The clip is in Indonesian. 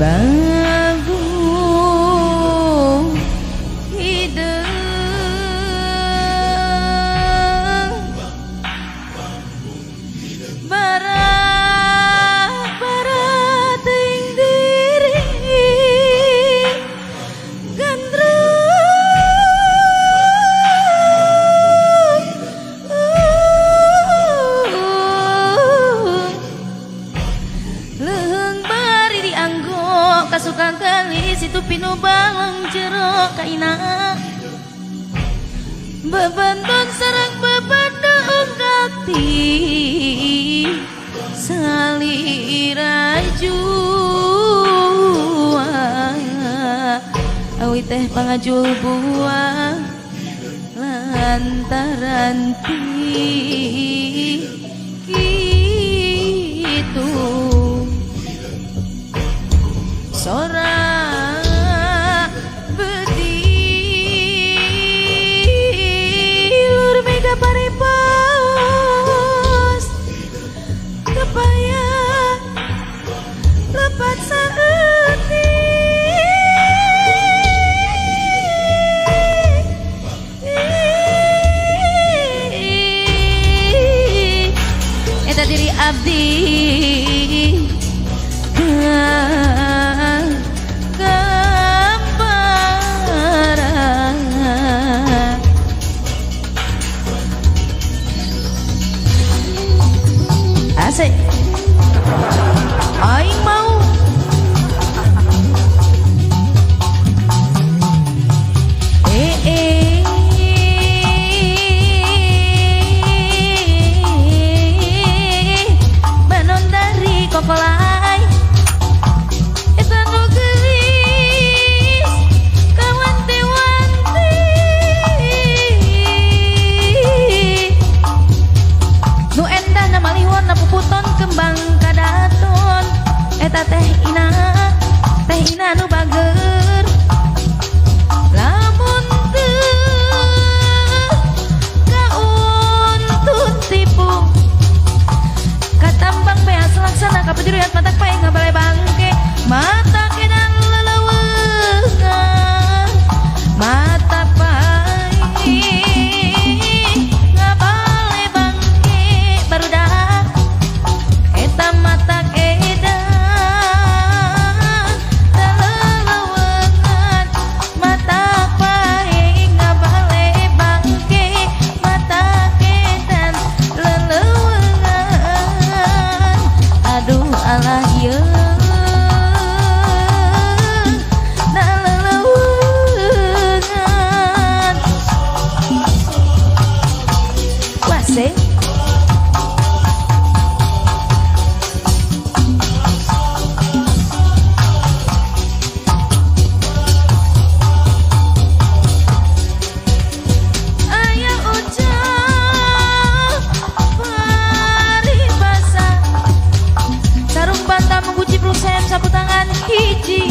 Bagung hideung barat teuing diri kasuka kali situ pinu baleng jeruk kaina bebenton sarang bebandung gati saliraju awi teh pangajul buah lantaran kitu sorak bedilur mega paripos kepaya lepat saeuti eta diri abdi asik aing mau banon dari kokolai eta nu geulis kawanti-wanti nu endah na malihun na puputon kembang kadaton eta teh ina nu bager lamun teu kauntun tipu katambang beas laksana kapedirian mata pae ngabale bangke mata kedang leleweungan mata pae ngabale bangke barudak eta mata kedang leleweungan mata pae ngabale bangke mata kedang leleweungan aduh alah ieu da leleweungan wase aya ucap paribasa sarung banta mengguci plusem sapu tangan hiji